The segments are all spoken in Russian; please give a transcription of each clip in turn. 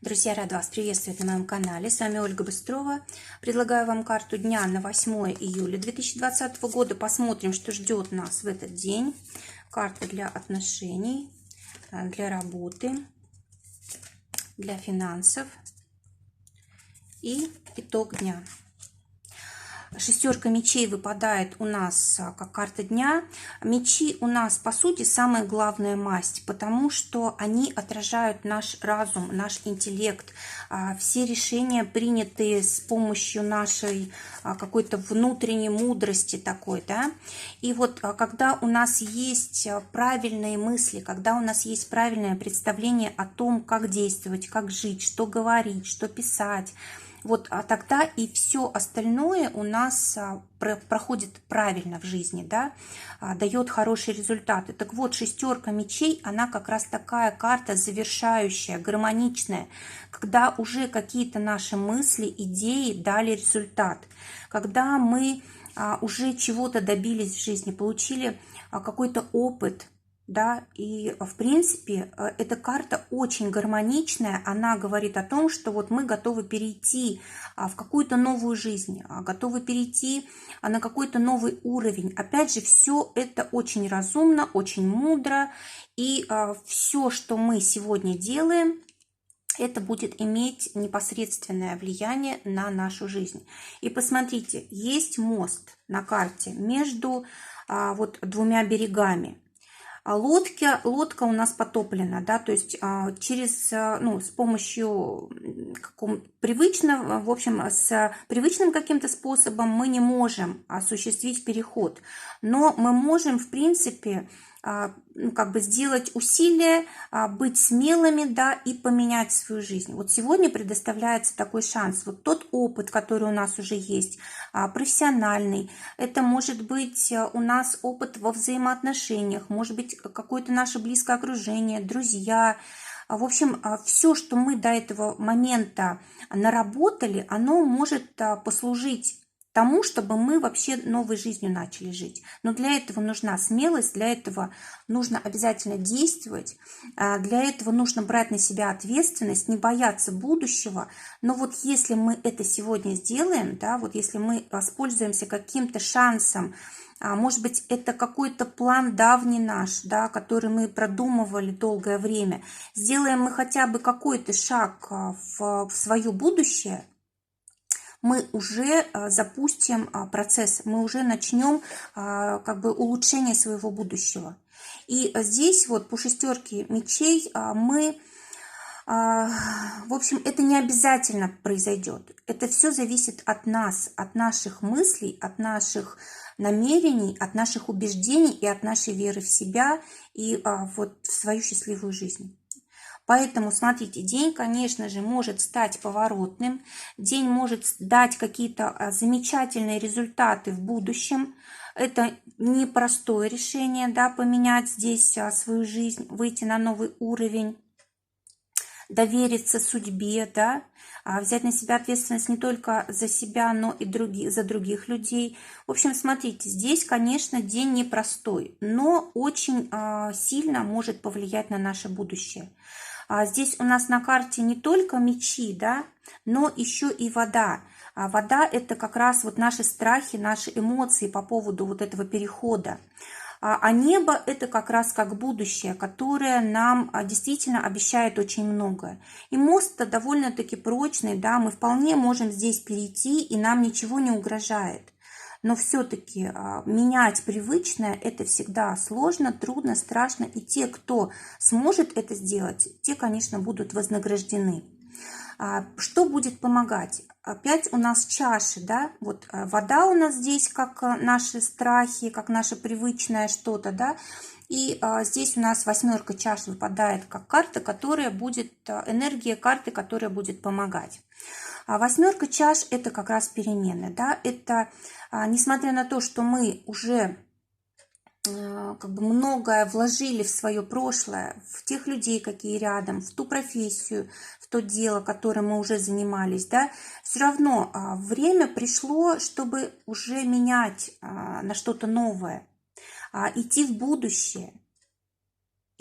Друзья, рада вас приветствовать на моем канале. С вами Ольга Быстрова. Предлагаю вам карту дня на 8 июля 2020 года. Посмотрим, что ждет нас в этот день. Карта для отношений, для работы, для финансов и итог дня. Шестерка мечей выпадает у нас как карта дня. Мечи у нас, по сути, самая главная масть, потому что они отражают наш разум, наш интеллект. Все решения, принятые с помощью нашей какой-то внутренней мудрости такой, да. И вот когда у нас есть правильные мысли, когда у нас есть правильное представление о том, как действовать, как жить, что говорить, что писать, вот тогда и все остальное у нас проходит правильно в жизни, да, дает хорошие результаты. Так вот, шестерка мечей, она как раз такая карта завершающая, гармоничная, когда уже какие-то наши мысли, идеи дали результат, когда мы уже чего-то добились в жизни, получили какой-то опыт. Да, и в принципе эта карта очень гармоничная, она говорит о том, что вот мы готовы перейти в какую-то новую жизнь, готовы перейти на какой-то новый уровень. Опять же, все это очень разумно, очень мудро, и все, что мы сегодня делаем, это будет иметь непосредственное влияние на нашу жизнь. И посмотрите, есть мост на карте между вот двумя берегами. Лодка у нас потоплена, да, то есть через, с помощью привычного, в общем, с привычным каким-то способом мы не можем осуществить переход, но мы можем, в принципе, сделать усилия, быть смелыми, да, и поменять свою жизнь. Вот сегодня предоставляется такой шанс. Вот тот опыт, который у нас уже есть, профессиональный, это может быть у нас опыт во взаимоотношениях, может быть какое-то наше близкое окружение, друзья. В общем, все, что мы до этого момента наработали, оно может послужить тому, чтобы мы вообще новой жизнью начали жить. Но для этого нужна смелость, для этого нужно обязательно действовать, для этого нужно брать на себя ответственность, не бояться будущего. Но вот если мы это сегодня сделаем, да, вот если мы воспользуемся каким-то шансом, может быть, это какой-то план давний наш, да, который мы продумывали долгое время, сделаем мы хотя бы какой-то шаг в свое будущее, мы уже запустим процесс, мы уже начнем улучшение своего будущего. И здесь вот по шестерке мечей мы, в общем, это не обязательно произойдет. Это все зависит от нас, от наших мыслей, от наших намерений, от наших убеждений и от нашей веры в себя и вот в свою счастливую жизнь. Поэтому, смотрите, день, конечно же, может стать поворотным, день может дать какие-то замечательные результаты в будущем. Это непростое решение, да, поменять здесь свою жизнь, выйти на новый уровень, довериться судьбе, да, взять на себя ответственность не только за себя, но и за других людей. В общем, смотрите, здесь, конечно, день непростой, но очень сильно может повлиять на наше будущее. Здесь у нас на карте не только мечи, да, но еще и вода. Вода – это как раз вот наши страхи, наши эмоции по поводу вот этого перехода. А небо – это как раз как будущее, которое нам действительно обещает очень многое. И мост-то довольно-таки прочный, да, мы вполне можем здесь перейти, и нам ничего не угрожает. Но все-таки менять привычное – это всегда сложно, трудно, страшно. И те, кто сможет это сделать, те, конечно, будут вознаграждены. Что будет помогать? Опять у нас чаши, да, вот вода у нас здесь, как наши страхи, как наше привычное что-то, да, и здесь у нас восьмерка чаш выпадает как карта, которая будет, энергия карты, которая будет помогать. Восьмерка чаш – это как раз перемены, да, это, несмотря на то, что мы уже многое вложили в свое прошлое, в тех людей, какие рядом, в ту профессию, в то дело, которым мы уже занимались, да, все равно время пришло, чтобы уже менять на что-то новое, идти в будущее.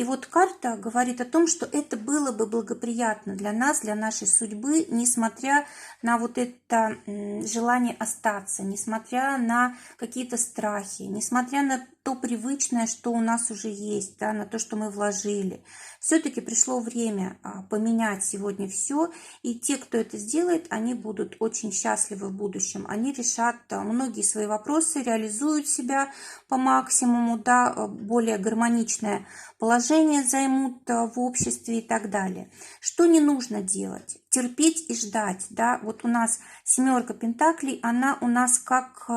И вот карта говорит о том, что это было бы благоприятно для нас, для нашей судьбы, несмотря на вот это желание остаться, несмотря на какие-то страхи, несмотря на то привычное, что у нас уже есть, да, на то, что мы вложили. Все-таки пришло время поменять сегодня все, и те, кто это сделает, они будут очень счастливы в будущем. Они решат многие свои вопросы, реализуют себя по максимуму, да, более гармоничное положение займут в обществе и так далее. Что не нужно делать? Терпеть и ждать, да, вот у нас семерка пентаклей, она у нас как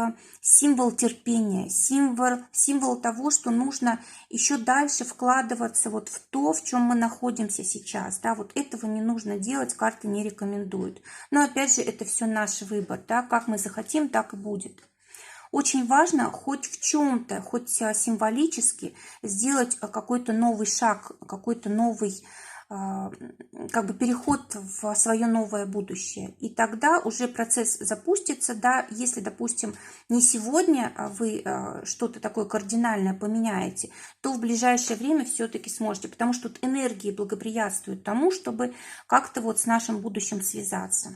символ терпения, символ того, что нужно еще дальше вкладываться вот в то, в чем мы находимся сейчас, да, вот этого не нужно делать, карты не рекомендуют. Но опять же, это все наш выбор, да, как мы захотим, так и будет. Очень важно хоть в чем-то, хоть символически сделать какой-то новый шаг, какой-то новый как бы переход в свое новое будущее. И тогда уже процесс запустится, да, если, допустим, не сегодня вы что-то такое кардинальное поменяете, то в ближайшее время все-таки сможете, потому что тут энергии благоприятствуют тому, чтобы как-то вот с нашим будущим связаться.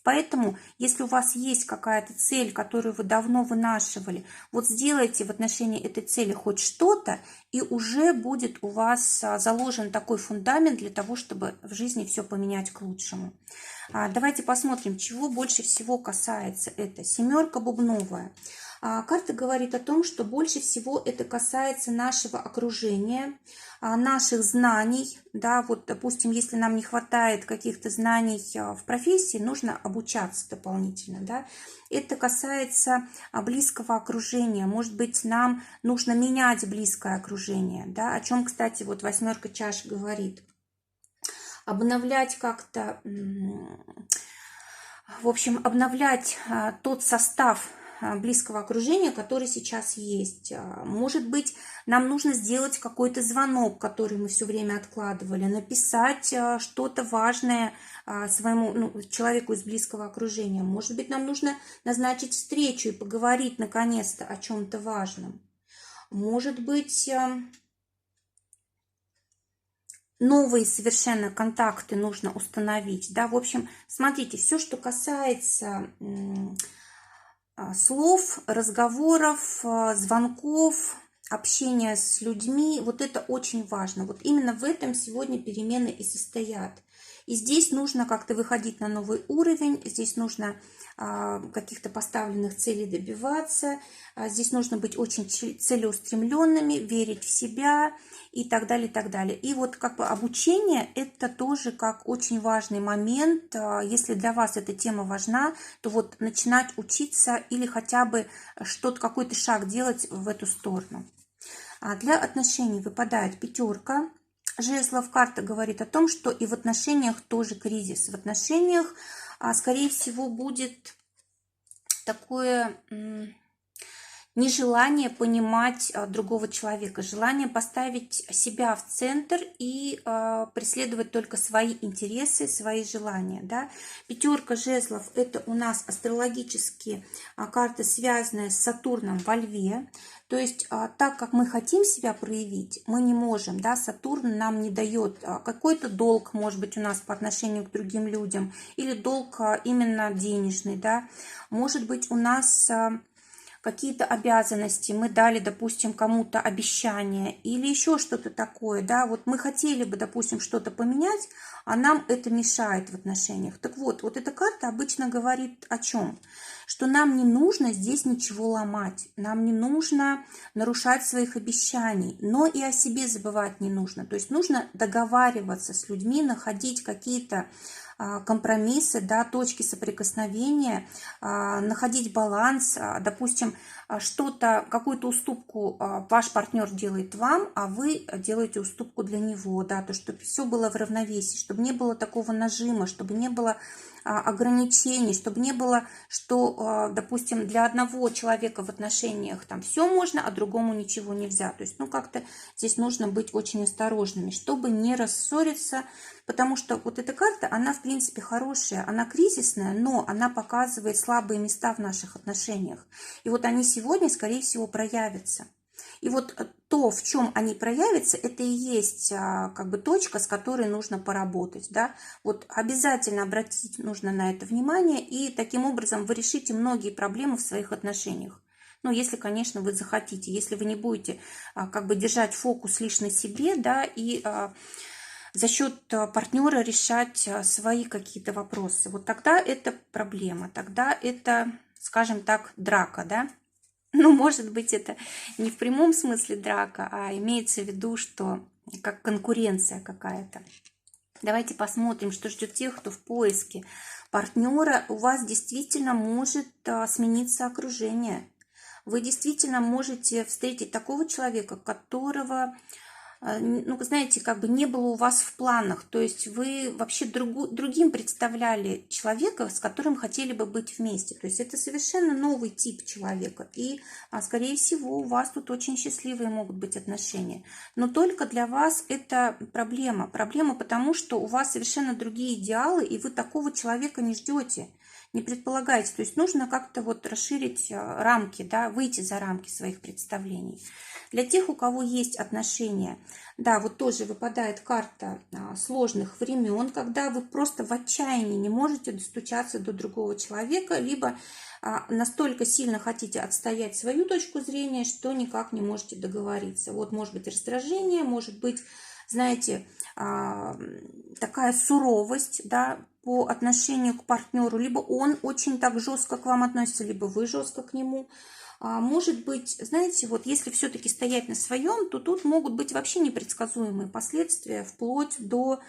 Поэтому, если у вас есть какая-то цель, которую вы давно вынашивали, вот сделайте в отношении этой цели хоть что-то, и уже будет у вас заложен такой фундамент для того, чтобы в жизни все поменять к лучшему. Давайте посмотрим, чего больше всего касается это. Семерка бубновая. Карта говорит о том, что больше всего это касается нашего окружения, наших знаний. Да, вот, допустим, если нам не хватает каких-то знаний в профессии, нужно обучаться дополнительно. Да. Это касается близкого окружения. Может быть, нам нужно менять близкое окружение. Да, о чем, кстати, вот восьмерка чаш говорит. Обновлять как-то, в общем, обновлять тот состав близкого окружения, который сейчас есть. Может быть, нам нужно сделать какой-то звонок, который мы все время откладывали, написать что-то важное своему человеку из близкого окружения. Может быть, нам нужно назначить встречу и поговорить наконец-то о чем-то важном. Может быть, новые совершенно контакты нужно установить. Да? В общем, смотрите, все, что касается слов, разговоров, звонков, общения с людьми, вот это очень важно. Вот именно в этом сегодня перемены и состоят. И здесь нужно как-то выходить на новый уровень, здесь нужно каких-то поставленных целей добиваться, здесь нужно быть очень целеустремленными, верить в себя и так далее, и так далее. И вот как бы обучение – это тоже как очень важный момент. Если для вас эта тема важна, то вот начинать учиться или хотя бы что-то, какой-то шаг делать в эту сторону. Для отношений выпадает пятерка жезлов. Карта говорит о том, что и в отношениях тоже кризис. В отношениях, скорее всего, будет такое нежелание понимать другого человека, желание поставить себя в центр и преследовать только свои интересы, свои желания. Да? Пятерка жезлов – это у нас астрологические карты, связанные с Сатурном во Льве. То есть так как мы хотим себя проявить, мы не можем. Да? Сатурн нам не дает какой-то долг, может быть, у нас по отношению к другим людям, или долг именно денежный. Да? Может быть, у нас какие-то обязанности, мы дали, допустим, кому-то обещание или еще что-то такое, да, вот мы хотели бы, допустим, что-то поменять, а нам это мешает в отношениях. Так вот, вот эта карта обычно говорит о чем? Что нам не нужно здесь ничего ломать, нам не нужно нарушать своих обещаний, но и о себе забывать не нужно. То есть нужно договариваться с людьми, находить какие-то компромиссы, да, точки соприкосновения, находить баланс, допустим, что-то, какую-то уступку ваш партнер делает вам, а вы делаете уступку для него, да, то, чтобы все было в равновесии, чтобы не было такого нажима, чтобы не было ограничений, чтобы не было, что, допустим, для одного человека в отношениях там все можно, а другому ничего нельзя. То есть, как-то здесь нужно быть очень осторожными, чтобы не рассориться, потому что вот эта карта, она, в принципе, хорошая, она кризисная, но она показывает слабые места в наших отношениях. И вот они сегодня, скорее всего, проявятся. И вот то, в чем они проявятся, это и есть как бы точка, с которой нужно поработать, да. Вот обязательно обратить нужно на это внимание, и таким образом вы решите многие проблемы в своих отношениях. Ну, если, конечно, вы захотите, если вы не будете как бы держать фокус лишь на себе, да, и за счет партнера решать свои какие-то вопросы. Вот тогда это проблема, тогда это, скажем так, драка, да. Ну, может быть, это не в прямом смысле драка, а имеется в виду, что как конкуренция какая-то. Давайте посмотрим, что ждет тех, кто в поиске партнера. У вас действительно может смениться окружение. Вы действительно можете встретить такого человека, которого, ну, знаете, как бы не было у вас в планах. То есть вы вообще другим представляли человека, с которым хотели бы быть вместе. То есть это совершенно новый тип человека. И, скорее всего, у вас тут очень счастливые могут быть отношения. Но только для вас это проблема. Проблема потому, что у вас совершенно другие идеалы, и вы такого человека не ждете. Не предполагаете. То есть нужно как-то вот расширить рамки, да, выйти за рамки своих представлений. Для тех, у кого есть отношения, да, вот тоже выпадает карта сложных времен, когда вы просто в отчаянии не можете достучаться до другого человека, либо настолько сильно хотите отстоять свою точку зрения, что никак не можете договориться. Вот может быть раздражение, может быть, знаете, такая суровость, да, по отношению к партнеру, либо он очень так жестко к вам относится, либо вы жестко к нему. Может быть, знаете, вот если все-таки стоять на своем, то тут могут быть вообще непредсказуемые последствия, вплоть до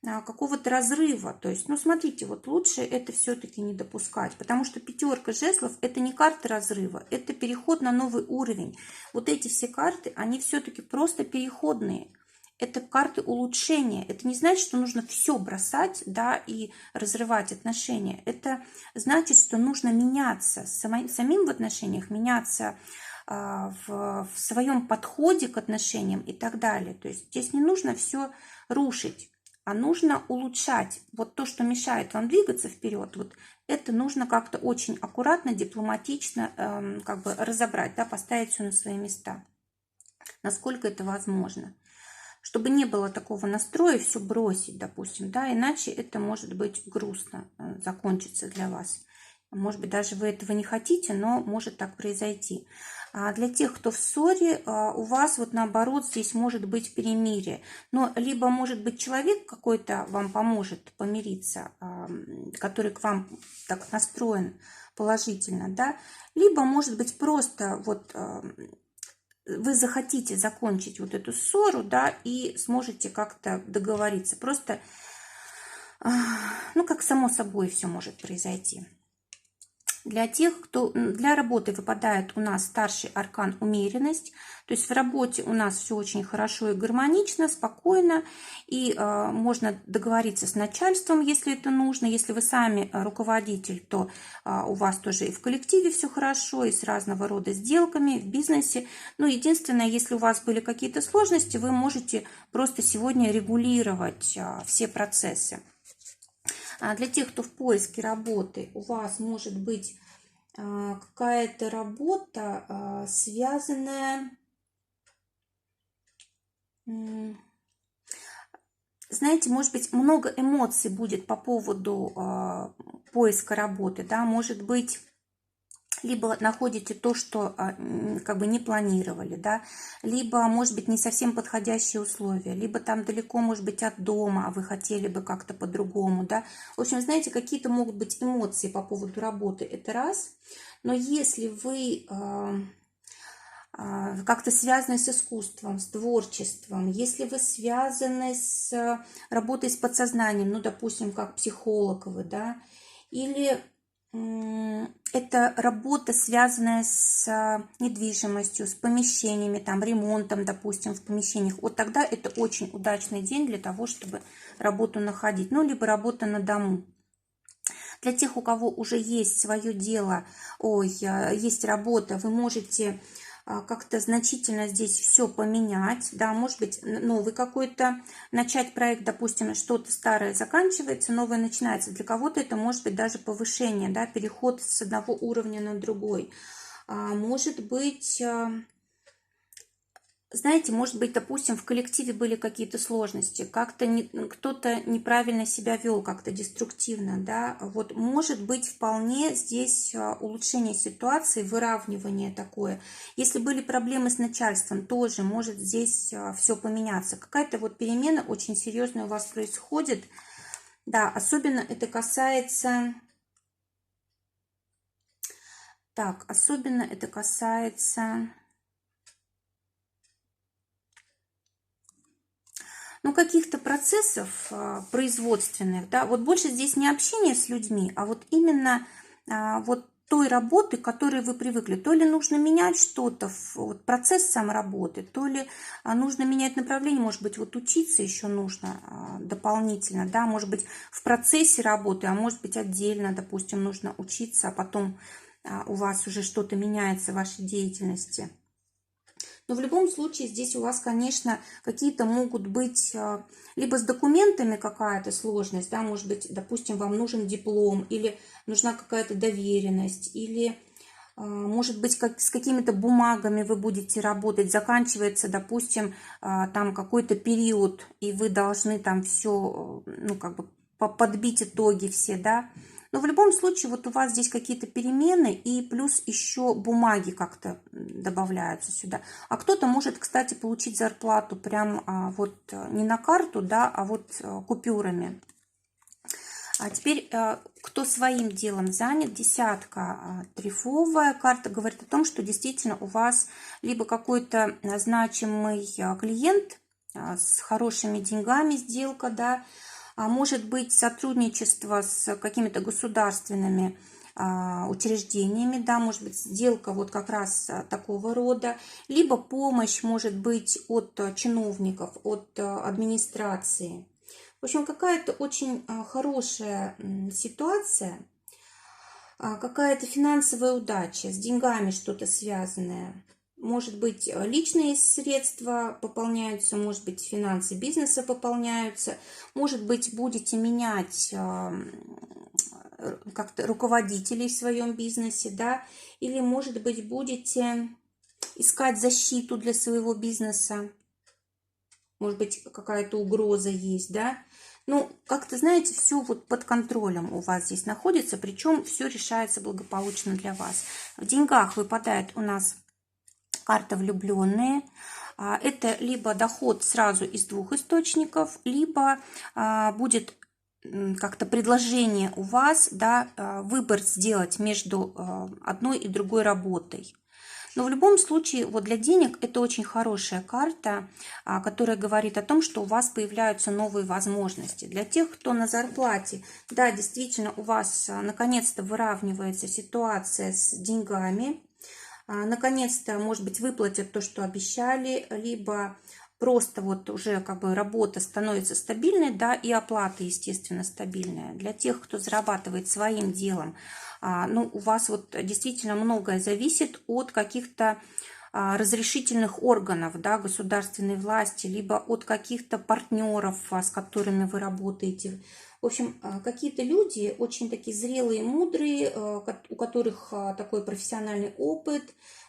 какого-то разрыва. То есть, ну, смотрите, вот лучше это все-таки не допускать, потому что пятерка жезлов – это не карта разрыва, это переход на новый уровень. Вот эти все карты, они все-таки просто переходные. Это карты улучшения. Это не значит, что нужно все бросать, да, и разрывать отношения. Это значит, что нужно меняться самим в отношениях, меняться в своем подходе к отношениям и так далее. То есть здесь не нужно все рушить, а нужно улучшать. Вот то, что мешает вам двигаться вперед, вот это нужно как-то очень аккуратно, дипломатично как бы разобрать, да, поставить все на свои места, насколько это возможно. Чтобы не было такого настроя все бросить, допустим, да, иначе это может быть грустно закончиться для вас. Может быть, даже вы этого не хотите, но может так произойти. А для тех, кто в ссоре, у вас вот наоборот здесь может быть перемирие. Но либо может быть человек какой-то вам поможет помириться, который к вам так настроен положительно, да, либо может быть просто вот вы захотите закончить вот эту ссору, да, и сможете как-то договориться. Просто, ну, как само собой все может произойти. Для тех, кто для работы выпадает у нас старший аркан умеренность, то есть в работе у нас все очень хорошо и гармонично, спокойно, и можно договориться с начальством, если это нужно. Если вы сами руководитель, то у вас тоже и в коллективе все хорошо, и с разного рода сделками, в бизнесе. Но единственное, если у вас были какие-то сложности, вы можете просто сегодня регулировать все процессы. Для тех, кто в поиске работы, у вас может быть какая-то работа, связанная, знаете, может быть, много эмоций будет по поводу поиска работы, да, может быть, либо находите то, что как бы не планировали, да, либо, может быть, не совсем подходящие условия, либо там далеко, может быть, от дома, а вы хотели бы как-то по-другому, да. В общем, знаете, какие-то могут быть эмоции по поводу работы, это раз. Но если вы как-то связаны с искусством, с творчеством, если вы связаны с работой с подсознанием, ну, допустим, как психолог вы, да, или это работа, связанная с недвижимостью, с помещениями, там, ремонтом, допустим, в помещениях. Вот тогда это очень удачный день для того, чтобы работу находить. Ну, либо работа на дому. Для тех, у кого уже есть свое дело, есть работа, вы можете как-то значительно здесь все поменять, да, может быть, новый какой-то, начать проект, допустим, что-то старое заканчивается, новое начинается. Для кого-то это может быть даже повышение, да, переход с одного уровня на другой. Может быть, знаете, может быть, допустим, в коллективе были какие-то сложности, как-то кто-то неправильно себя вел, как-то деструктивно, да, вот может быть вполне здесь улучшение ситуации, выравнивание такое. Если были проблемы с начальством, тоже может здесь все поменяться. Какая-то вот перемена очень серьезная у вас происходит, да, особенно это касается... Так, особенно это касается... Ну, каких-то процессов производственных, да, вот больше здесь не общение с людьми, а вот именно вот той работы, к которой вы привыкли. То ли нужно менять что-то, вот процесс сам работы, то ли нужно менять направление, может быть, вот учиться еще нужно дополнительно, да, может быть, в процессе работы, а может быть, отдельно, допустим, нужно учиться, а потом у вас уже что-то меняется в вашей деятельности. Но в любом случае здесь у вас, конечно, какие-то могут быть либо с документами какая-то сложность, да, может быть, допустим, вам нужен диплом, или нужна какая-то доверенность, или, может быть, с какими-то бумагами вы будете работать, заканчивается, допустим, там какой-то период, и вы должны там все, ну, как бы подбить итоги все, да. Но в любом случае вот у вас здесь какие-то перемены и плюс еще бумаги как-то добавляются сюда. А кто-то может, кстати, получить зарплату прям вот не на карту, да, а вот купюрами. А теперь, кто своим делом занят, десятка трефовая карта говорит о том, что действительно у вас либо какой-то значимый клиент с хорошими деньгами, сделка, да, а может быть сотрудничество с какими-то государственными учреждениями, да, может быть сделка вот как раз такого рода, либо помощь может быть от чиновников, от администрации. В общем, какая-то очень хорошая ситуация, какая-то финансовая удача, с деньгами что-то связанное. Может быть, личные средства пополняются, может быть, финансы бизнеса пополняются, может быть, будете менять как-то руководителей в своем бизнесе, да, или, может быть, будете искать защиту для своего бизнеса, может быть, какая-то угроза есть, да. Ну, как-то, знаете, все вот под контролем у вас здесь находится, причем все решается благополучно для вас. В деньгах выпадает у нас карта влюбленные. Это либо доход сразу из двух источников, либо будет как-то предложение у вас, да, выбор сделать между одной и другой работой. Но в любом случае, вот для денег это очень хорошая карта, которая говорит о том, что у вас появляются новые возможности. Для тех, кто на зарплате, да, действительно, у вас наконец-то выравнивается ситуация с деньгами, наконец-то, может быть, выплатят то, что обещали, либо просто вот уже как бы работа становится стабильной, да, и оплата, естественно, стабильная. Для тех, кто зарабатывает своим делом, ну, у вас вот действительно многое зависит от каких-то разрешительных органов, да, государственной власти, либо от каких-то партнеров, с которыми вы работаете. В общем, какие-то люди очень такие зрелые, мудрые, у которых такой профессиональный опыт.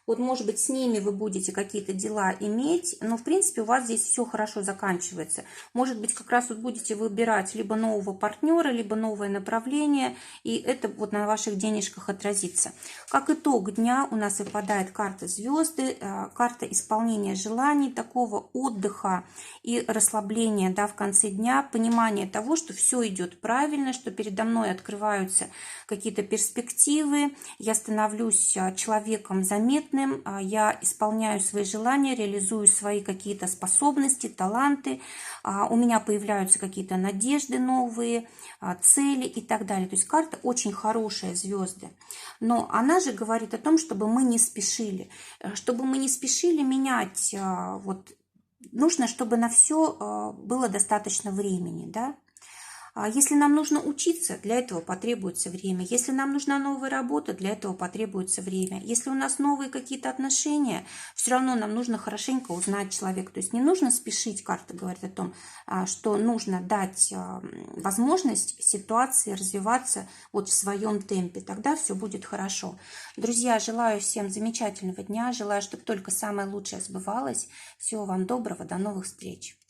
Вот, может быть, с ними вы будете какие-то дела иметь, но, в принципе, у вас здесь все хорошо заканчивается. Может быть, как раз вот будете выбирать либо нового партнера, либо новое направление, и это вот на ваших денежках отразится. Как итог дня у нас выпадает карта звезды, карта исполнения желаний, такого отдыха и расслабления, да, в конце дня, понимание того, что все идет правильно, что передо мной открываются какие-то перспективы, я становлюсь человеком заметным, я исполняю свои желания, реализую свои какие-то способности, таланты, у меня появляются какие-то надежды новые, цели и так далее. То есть карта очень хорошая, звезды. Но она же говорит о том, чтобы мы не спешили. Чтобы мы не спешили менять, вот, нужно, чтобы на все было достаточно времени, да. Если нам нужно учиться, для этого потребуется время. Если нам нужна новая работа, для этого потребуется время. Если у нас новые какие-то отношения, все равно нам нужно хорошенько узнать человека. То есть не нужно спешить, карта говорит о том, что нужно дать возможность ситуации развиваться вот в своем темпе. Тогда все будет хорошо. Друзья, желаю всем замечательного дня. Желаю, чтобы только самое лучшее сбывалось. Всего вам доброго. До новых встреч.